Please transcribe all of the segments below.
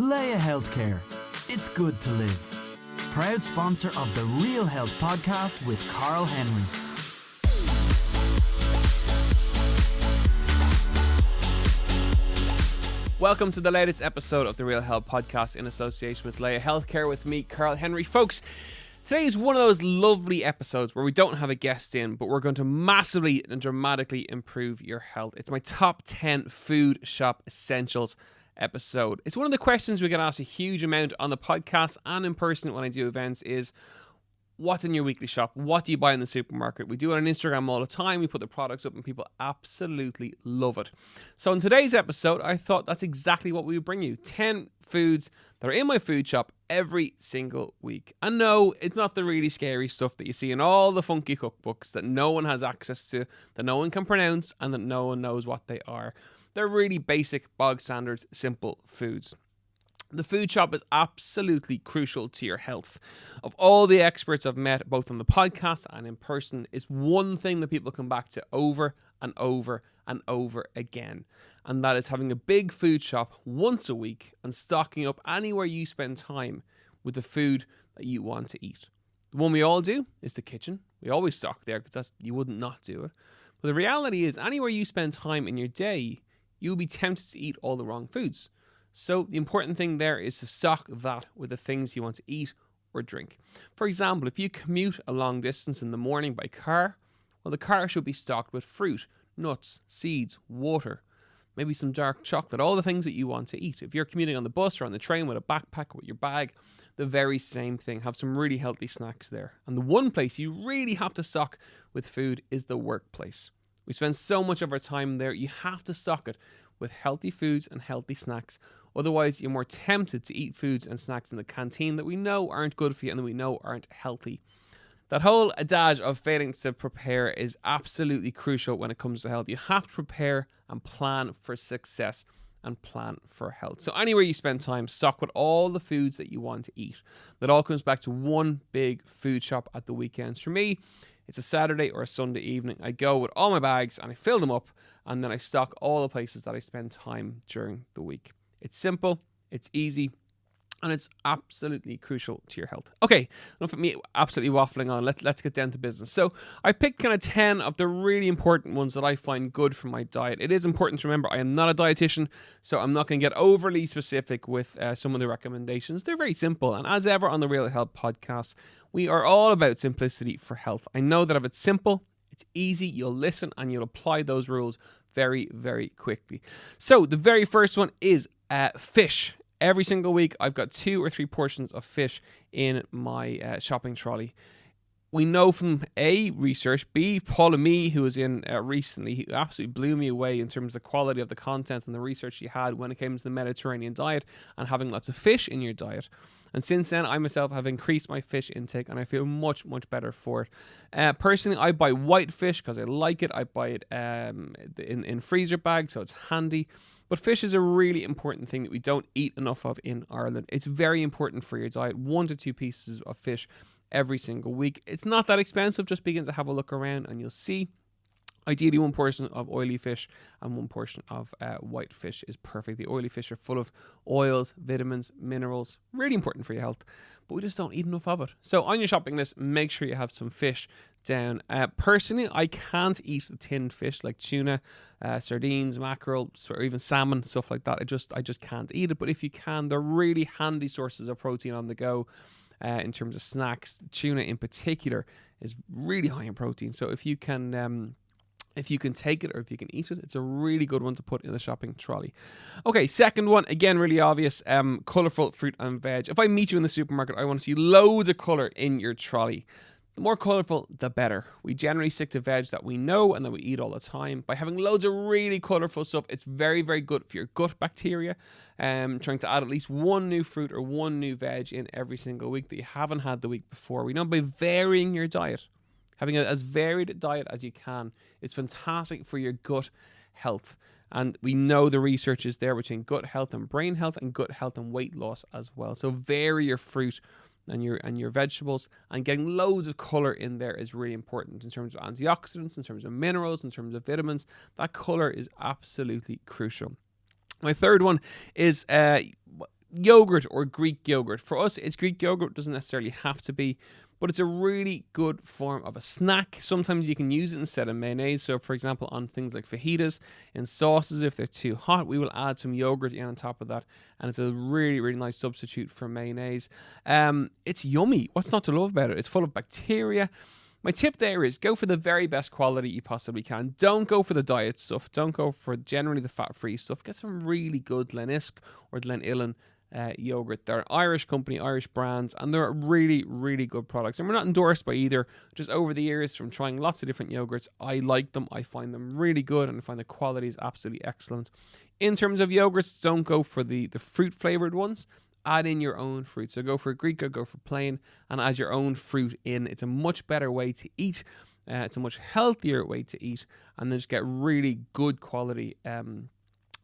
Leia Healthcare. It's good to live. Proud sponsor of the Real Health podcast with Carl Henry. Welcome to the latest episode of the Real Health podcast in association with Leia Healthcare with me, Carl Henry. Folks, today is one of those lovely episodes where we don't have a guest in, but we're going to massively and dramatically improve your health. It's my top 10 food shop essentials episode. It's one of the questions we get asked a huge amount on the podcast and in person when I do events is, what's in your weekly shop? What do you buy in the supermarket? We do it on Instagram all the time. We put the products up and people absolutely love it. So in today's episode, I thought that's exactly what we would bring you. 10 foods that are in my food shop every single week. And no, it's not the really scary stuff that you see in all the funky cookbooks that no one has access to, that no one can pronounce, and that no one knows what they are. They're really basic, bog standard, simple foods. The food shop is absolutely crucial to your health. Of all the experts I've met, both on the podcast and in person, it's one thing that people come back to over and over and over again. And that is having a big food shop once a week and stocking up anywhere you spend time with the food that you want to eat. The one we all do is the kitchen. We always stock there because you wouldn't not do it. But the reality is anywhere you spend time in your day, you'll be tempted to eat all the wrong foods. So the important thing there is to stock that with the things you want to eat or drink. For example, if you commute a long distance in the morning by car, well, the car should be stocked with fruit, nuts, seeds, water, maybe some dark chocolate, all the things that you want to eat. If you're commuting on the bus or on the train with a backpack, with your bag, the very same thing. Have some really healthy snacks there. And the one place you really have to stock with food is the workplace. We spend so much of our time there, you have to stock it with healthy foods and healthy snacks. Otherwise, you're more tempted to eat foods and snacks in the canteen that we know aren't good for you and that we know aren't healthy. That whole adage of failing to prepare is absolutely crucial when it comes to health. You have to prepare and plan for success and plan for health. So anywhere you spend time, stock with all the foods that you want to eat. That all comes back to one big food shop at the weekends. For me, it's a Saturday or a Sunday evening. I go with all my bags and I fill them up, and then I stock all the places that I spend time during the week. It's simple, it's easy, and it's absolutely crucial to your health. Okay, enough of me absolutely waffling on. Let's get down to business. So I picked kind of 10 of the really important ones that I find good for my diet. It is important to remember I am not a dietitian, so I'm not going to get overly specific with some of the recommendations. They're very simple, and as ever on the Real Health podcast, we are all about simplicity for health. I know that if it's simple, it's easy, you'll listen and you'll apply those rules very, very quickly. So the very first one is fish. Every single week, I've got 2 or 3 portions of fish in my shopping trolley. We know from A, research, B, Paul and me, who was in recently, he absolutely blew me away in terms of the quality of the content and the research he had when it came to the Mediterranean diet and having lots of fish in your diet. And since then, I myself have increased my fish intake and I feel much, much better for it. Personally, I buy white fish because I like it. I buy it in freezer bags, so it's handy. But fish is a really important thing that we don't eat enough of in Ireland. It's very important for your diet. 1 to 2 pieces of fish every single week. It's not that expensive. Just begin to have a look around and you'll see. Ideally, 1 portion of oily fish and 1 portion of white fish is perfect. The oily fish are full of oils, vitamins, minerals, really important for your health, but we just don't eat enough of it. So on your shopping list, make sure you have some fish down. Personally, I can't eat the tinned fish like tuna, sardines, mackerel, or even salmon, stuff like that. I just can't eat it. But if you can, they're really handy sources of protein on the go. In terms of snacks, tuna in particular is really high in protein. So if you can take it or if you can eat it, it's a really good one to put in the shopping trolley. Okay, second one, again, really obvious, colourful fruit and veg. If I meet you in the supermarket, I want to see loads of colour in your trolley. The more colourful, the better. We generally stick to veg that we know and that we eat all the time. By having loads of really colourful stuff, it's very, very good for your gut bacteria. Trying to add at least 1 new fruit or 1 new veg in every single week that you haven't had the week before. We know by varying your diet, having as varied a diet as you can, it's fantastic for your gut health. And we know the research is there between gut health and brain health and gut health and weight loss as well. So vary your fruit and your vegetables, and getting loads of color in there is really important in terms of antioxidants, in terms of minerals, in terms of vitamins. That color is absolutely crucial. My third one is yogurt or Greek yogurt. For us, it's Greek yogurt. It doesn't necessarily have to be, but it's a really good form of a snack. Sometimes you can use it instead of mayonnaise. So, for example, on things like fajitas and sauces, if they're too hot, we will add some yogurt in on top of that, and it's a really, really nice substitute for mayonnaise. It's yummy. What's not to love about it? It's full of bacteria. My tip there is go for the very best quality you possibly can. Don't go for the diet stuff. Don't go for generally the fat-free stuff. Get some really good Glenisque or Glenullin yogurt. They're an Irish company, Irish brands, and they're really, really good products. And we're not endorsed by either. Just over the years, from trying lots of different yogurts, I like them. I find them really good, and I find the quality is absolutely excellent. In terms of yogurts, don't go for the fruit-flavored ones. Add in your own fruit. So go for Greek or go for plain and add your own fruit in. It's a much better way to eat. It's a much healthier way to eat. And then just get really good quality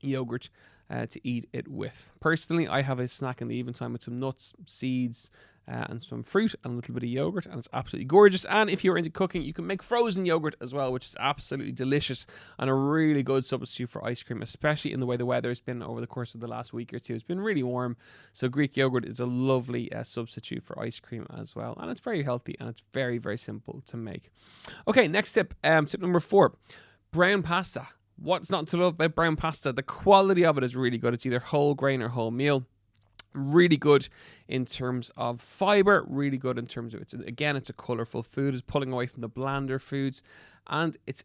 yogurt to eat it with. Personally, I have a snack in the evening time with some nuts, seeds, and some fruit and a little bit of yogurt, and it's absolutely gorgeous. And if you're into cooking, you can make frozen yogurt as well, which is absolutely delicious and a really good substitute for ice cream, especially in the way the weather has been over the course of the last week or two. It's been really warm, so Greek yogurt is a lovely substitute for ice cream as well, and it's very healthy and it's very, very simple to make. Okay, next tip, tip number 4, brown pasta. What's not to love about brown pasta? The quality of it is really good. It's either whole grain or whole meal. Really good in terms of fiber, really good in terms of, it's a colourful food. It's pulling away from the blander foods, and it's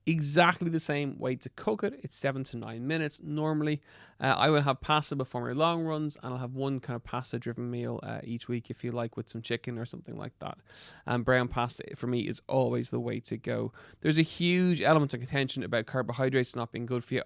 exactly the same way to cook it. It's 7 to 9 minutes normally. I will have pasta before my long runs, and I'll have one kind of pasta driven meal each week, if you like, with some chicken or something like that. And brown pasta for me is always the way to go. There's a huge element of contention about carbohydrates not being good for you.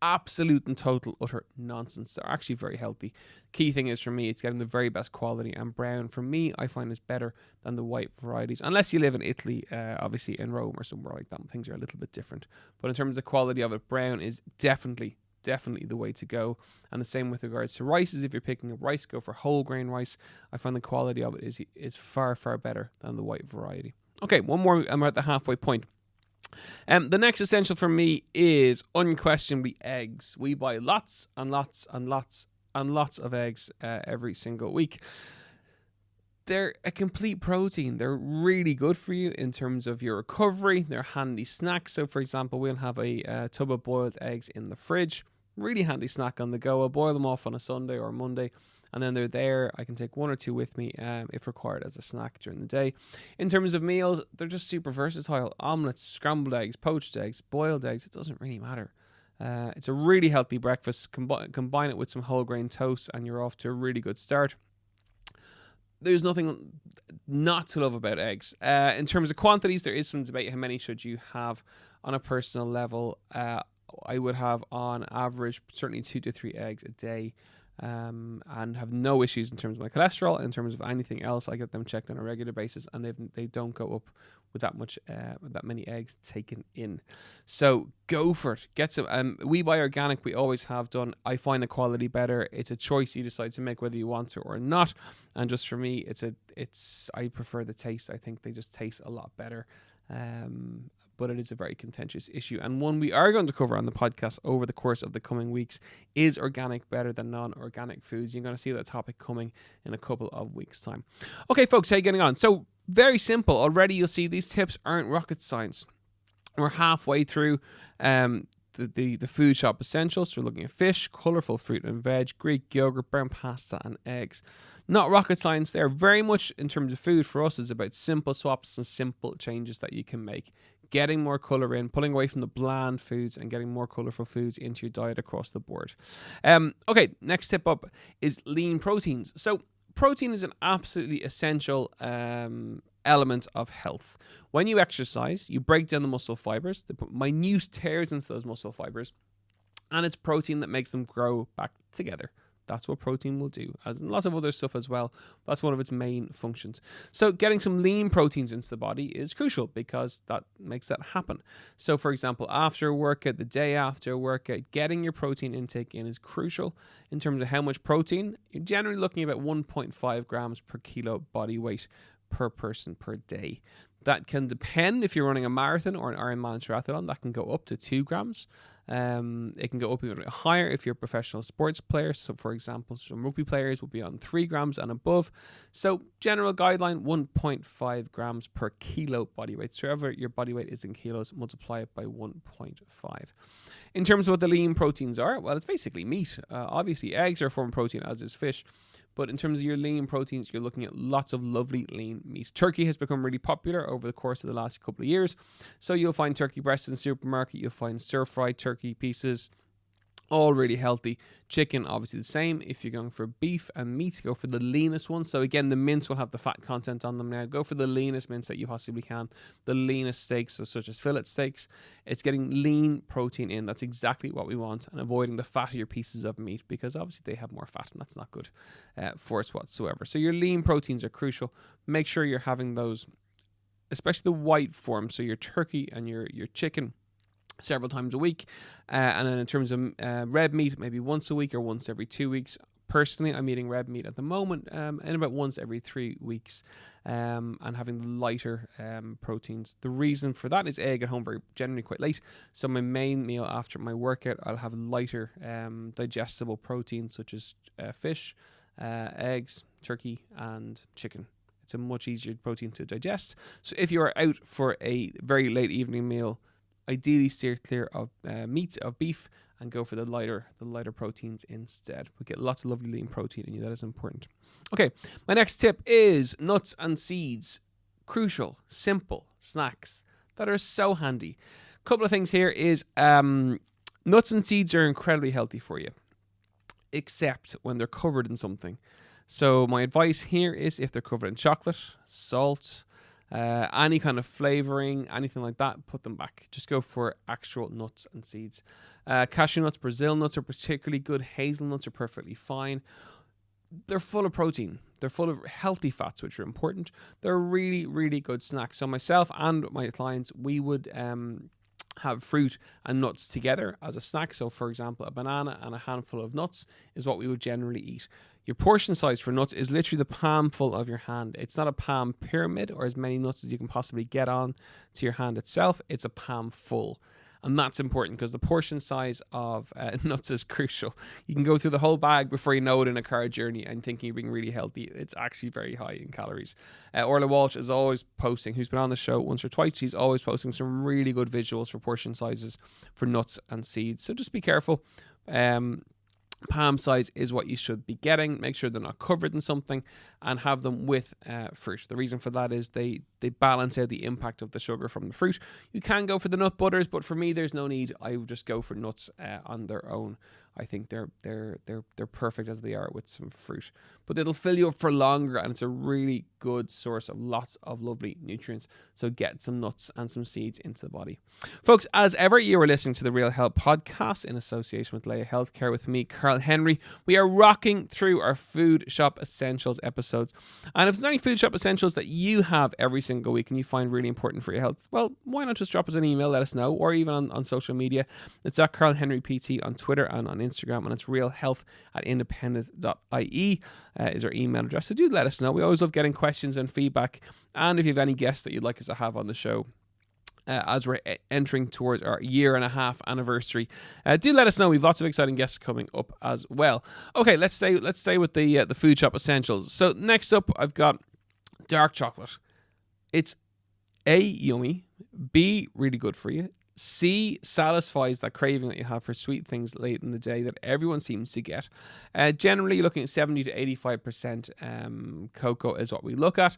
Absolute and total utter nonsense. They're actually very healthy. Key thing is for me, it's getting the very best quality, and brown for me I find is better than the white varieties, unless you live in Italy, obviously in Rome or somewhere like that. Things are a little bit different, but in terms of quality of it, brown is definitely the way to go. And the same with regards to rices. If you're picking up rice, go for whole grain rice. I find the quality of it is far better than the white variety. Okay, one more, I'm at the halfway point. The next essential for me is unquestionably eggs. We buy lots and lots and lots and lots of eggs every single week. They're a complete protein. They're really good for you in terms of your recovery. They're handy snacks. So, for example, we'll have a tub of boiled eggs in the fridge. Really handy snack on the go. I'll boil them off on a Sunday or a Monday, and then they're there. I can take 1 or 2 with me if required as a snack during the day. In terms of meals, they're just super versatile. Omelets, scrambled eggs, poached eggs, boiled eggs, it doesn't really matter. It's a really healthy breakfast. Combine it with some whole grain toast and you're off to a really good start. There's nothing not to love about eggs. In terms of quantities, there is some debate. How many should you have on a personal level? I would have on average certainly 2 to 3 eggs a day. And have no issues in terms of my cholesterol. In terms of anything else, I get them checked on a regular basis, and they don't go up with that many eggs taken in. So go for it. Get some. We buy organic. We always have done. I find the quality better. It's a choice you decide to make whether you want to or not. And just for me, I prefer the taste. I think they just taste a lot better. But it is a very contentious issue, and one we are going to cover on the podcast over the course of the coming weeks. Is organic better than non-organic foods? You're going to see that topic coming in a couple of weeks' time. Okay, folks, how are you getting on? So, very simple. Already you'll see these tips aren't rocket science. We're halfway through the food shop essentials. So we're looking at fish, colourful fruit and veg, Greek yogurt, brown pasta and eggs. Not rocket science there. Very much in terms of food for us is about simple swaps and simple changes that you can make. Getting more colour in, pulling away from the bland foods and getting more colourful foods into your diet across the board. Okay, next tip up is lean proteins. So protein is an absolutely essential element of health. When you exercise, you break down the muscle fibers. They put minute tears into those muscle fibers, and it's protein that makes them grow back together. That's what protein will do, as in lots of other stuff as well. That's one of its main functions. So getting some lean proteins into the body is crucial because that makes that happen. So for example, after a workout, the day after a workout, getting your protein intake in is crucial. In terms of how much protein, you're generally looking at about 1.5 grams per kilo body weight per person per day. That can depend if you're running a marathon or an Ironman triathlon. That can go up to 2 grams. It can go up even higher if you're a professional sports player. So, for example, some rugby players will be on 3 grams and above. So, general guideline, 1.5 grams per kilo body weight. So, wherever your body weight is in kilos, multiply it by 1.5. In terms of what the lean proteins are, well, it's basically meat. Obviously, eggs are a form of protein, as is fish. But in terms of your lean proteins, you're looking at lots of lovely lean meat. Turkey has become really popular over the course of the last couple of years. So you'll find turkey breasts in the supermarket. You'll find stir-fried turkey pieces, all really healthy. Chicken, obviously the same. If you're going for beef and meat, go for the leanest one. So again, the mince will have the fat content on them now. Go for the leanest mince that you possibly can. The leanest steaks, so such as fillet steaks. It's getting lean protein in. That's exactly what we want, and avoiding the fattier pieces of meat, because obviously they have more fat, and that's not good for us whatsoever. So your lean proteins are crucial. Make sure you're having those, especially the white form. So your turkey and your chicken, several times a week. And then in terms of red meat, maybe once a week or once every 2 weeks. Personally, I'm eating red meat at the moment and about once every 3 weeks, and having the lighter proteins. The reason for that is, I get home generally quite late. So my main meal after my workout, I'll have lighter digestible proteins such as fish, eggs, turkey and chicken. It's a much easier protein to digest. So if you are out for a very late evening meal, ideally steer clear of meat, of beef, and go for the lighter proteins instead. We get lots of lovely lean protein in you. That is important. Okay, my next tip is nuts and seeds. Crucial, simple snacks that are so handy. A couple of things here is nuts and seeds are incredibly healthy for you, except when they're covered in something. So my advice here is, if they're covered in chocolate, salt, any kind of flavoring, anything like that, put them back. Just go for actual nuts and seeds. Cashew nuts, Brazil nuts are particularly good. Hazelnuts are perfectly fine. They're full of protein. They're full of healthy fats, which are important. They're really, really good snacks. So myself and my clients, we would have fruit and nuts together as a snack. So for example, a banana and a handful of nuts is what we would generally eat. Your portion size for nuts is literally the palmful of your hand. It's not a palm pyramid or as many nuts as you can possibly get on to your hand itself. It's a palm full. And that's important because the portion size of nuts is crucial. You can go through the whole bag before you know it in a car journey and thinking you're being really healthy. It's actually very high in calories. Orla Walsh is always posting, who's been on the show once or twice, she's always posting some really good visuals for portion sizes for nuts and seeds. So just be careful. Palm size is what you should be getting. Make sure they're not covered in something, and have them with fruit. The reason for that is they balance out the impact of the sugar from the fruit. You can go for the nut butters, but for me, there's no need. I would just go for nuts on their own. I think they're perfect as they are with some fruit, but it'll fill you up for longer, and it's a really good source of lots of lovely nutrients. So get some nuts and some seeds into the body. Folks, as ever, you are listening to the Real Health Podcast in association with Leia Healthcare with me, Carl Henry. We are rocking through our Food Shop Essentials episodes. And if there's any Food Shop Essentials that you have every single week and you find really important for your health, well, why not just drop us an email, let us know, or even on social media. It's at Carl Henry PT on Twitter and on Instagram, and it's realhealth@independent.ie is our email address. So do let us know. We always love getting questions and feedback. And if you have any guests that you'd like us to have on the show, as we're entering towards our 1.5-year anniversary, do let us know. We've lots of exciting guests coming up as well. Okay, let's stay with the Food Shop Essentials. So next up, I've got dark chocolate. It's A, yummy, B, really good for you, C, satisfies that craving that you have for sweet things late in the day that everyone seems to get. Generally, you're looking at 70 to 85% cocoa is what we look at.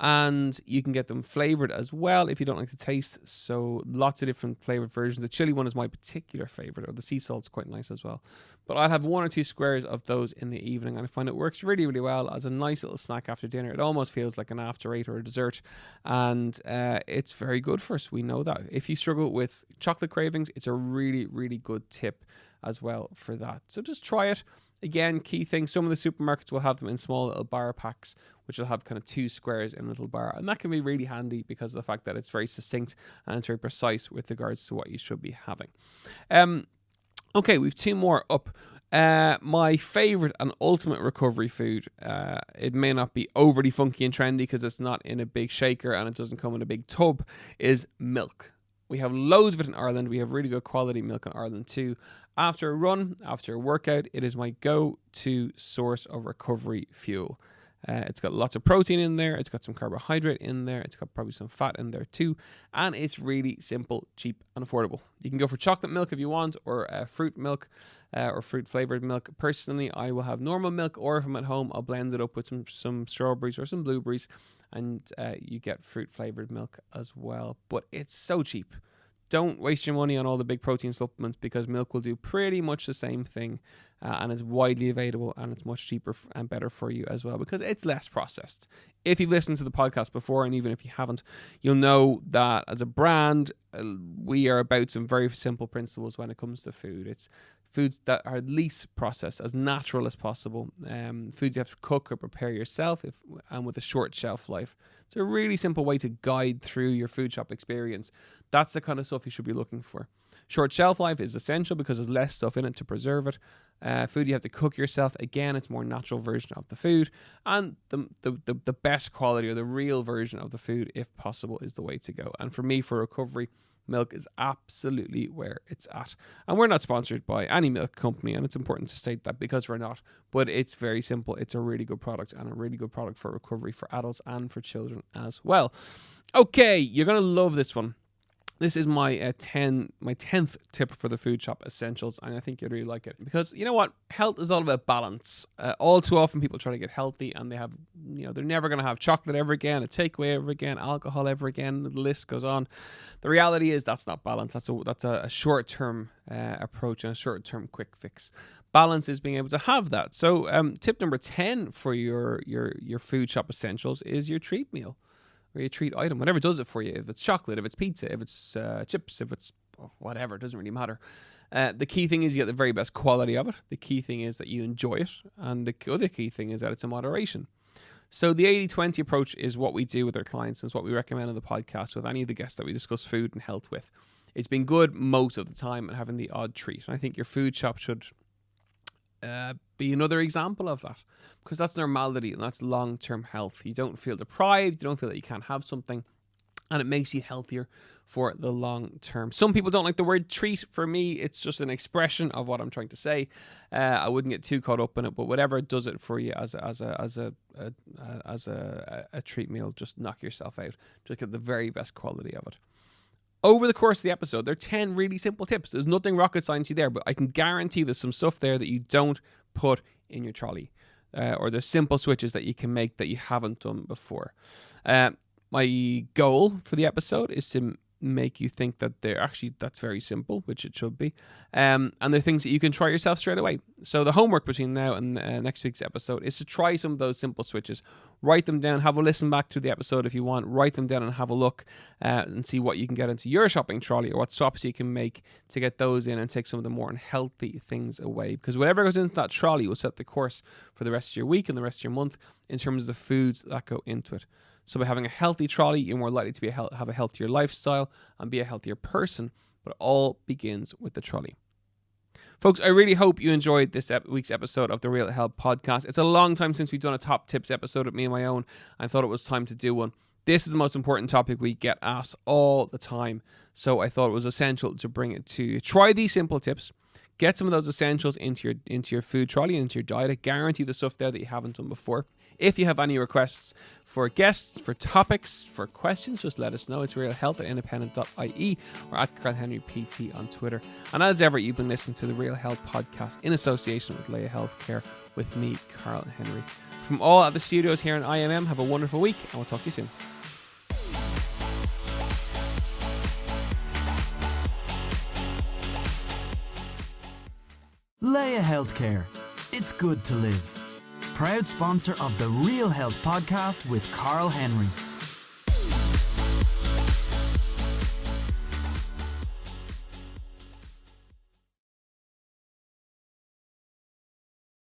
And you can get them flavored as well if you don't like the taste. So lots of different flavored versions. The chili one is my particular favorite, or the sea salt's quite nice as well. But I'll have 1 or 2 squares of those in the evening, and I find it works really, really well as a nice little snack after dinner. It almost feels like an after 8 or a dessert, and it's very good for us. We know that. If you struggle with chocolate cravings, it's a really, really good tip as well for that. So just try it. Again, key thing, some of the supermarkets will have them in small little bar packs, which will have kind of 2 squares in a little bar. And that can be really handy because of the fact that it's very succinct and it's very precise with regards to what you should be having. Okay, we've 2 more up. My favorite and ultimate recovery food, it may not be overly funky and trendy because it's not in a big shaker and it doesn't come in a big tub, is milk. We have loads of it in Ireland. We have really good quality milk in Ireland too. After a run, after a workout, it is my go-to source of recovery fuel. It's got lots of protein in there. It's got some carbohydrate in there. It's got probably some fat in there too. And it's really simple, cheap, and affordable. You can go for chocolate milk if you want, or fruit milk, or fruit flavored milk. Personally, I will have normal milk, or if I'm at home, I'll blend it up with some strawberries or some blueberries, and you get fruit flavored milk as well. But it's so cheap. Don't waste your money on all the big protein supplements, because milk will do pretty much the same thing, and it's widely available, and it's much cheaper and better for you as well because it's less processed. If you've listened to the podcast before, and even if you haven't, you'll know that as a brand, we are about some very simple principles when it comes to food. It's foods that are least processed, as natural as possible. Foods you have to cook or prepare yourself, and with a short shelf life. It's a really simple way to guide through your food shop experience. That's the kind of stuff you should be looking for. Short shelf life is essential because there's less stuff in it to preserve it. Food you have to cook yourself, again, it's a more natural version of the food. And the best quality, or the real version of the food, if possible, is the way to go. And for me, for recovery, milk is absolutely where it's at. And we're not sponsored by any milk company, and it's important to state that because we're not. But it's very simple. It's a really good product, and a really good product for recovery for adults and for children as well. Okay, you're going to love this one. This is my 10th tip for the food shop essentials, and I think you'd really like it because you know what? Health is all about balance. All too often, people try to get healthy, and they have, they're never going to have chocolate ever again, a takeaway ever again, alcohol ever again. The list goes on. The reality is that's not balance. That's a short-term approach and a short-term quick fix. Balance is being able to have that. So, tip number 10 for your food shop essentials is your treat meal. Or your treat item, whatever does it for you. If it's chocolate, if it's pizza, if it's chips, if it's whatever, it doesn't really matter. The key thing is you get the very best quality of it. The key thing is that you enjoy it. And the other key thing is that it's in moderation. So the 80-20 approach is what we do with our clients, and it's what we recommend on the podcast with any of the guests that we discuss food and health with. It's been good most of the time and having the odd treat. And I think your food shop should be another example of that, because that's normality and that's long-term health. You don't feel deprived, you don't feel that you can't have something, and it makes you healthier for the long term. Some people don't like the word treat. For me, it's just an expression of what I'm trying to say. I wouldn't get too caught up in it, but whatever does it for you as a treat meal, just knock yourself out. Just get the very best quality of it. Over the course of the episode, there are 10 really simple tips. There's nothing rocket sciencey there, but I can guarantee there's some stuff there that you don't put in your trolley. Or there's simple switches that you can make that you haven't done before. My goal for the episode is to make you think that that's very simple, which it should be. And they're things that you can try yourself straight away. So the homework between now and next week's episode is to try some of those simple switches. Write them down, have a listen back to the episode if you want. Write them down and have a look and see what you can get into your shopping trolley, or what swaps you can make to get those in and take some of the more unhealthy things away. Because whatever goes into that trolley will set the course for the rest of your week and the rest of your month in terms of the foods that go into it. So by having a healthy trolley, you're more likely to have a healthier lifestyle and be a healthier person. But it all begins with the trolley. Folks, I really hope you enjoyed this week's episode of the Real Health Podcast. It's a long time since we've done a top tips episode with me and my own. I thought it was time to do one. This is the most important topic we get asked all the time. So I thought it was essential to bring it to you. Try these simple tips. Get some of those essentials into your food trolley, into your diet. I guarantee the stuff there that you haven't done before. If you have any requests for guests, for topics, for questions, just let us know. It's realhealth@independent.ie or at CarlHenryPT on Twitter. And as ever, you've been listening to the Real Health Podcast in association with Leia Healthcare with me, Carl Henry. From all at the studios here in IMM, have a wonderful week, and we'll talk to you soon. Leia Healthcare. It's good to live. Proud sponsor of the Real Health Podcast with Carl Henry.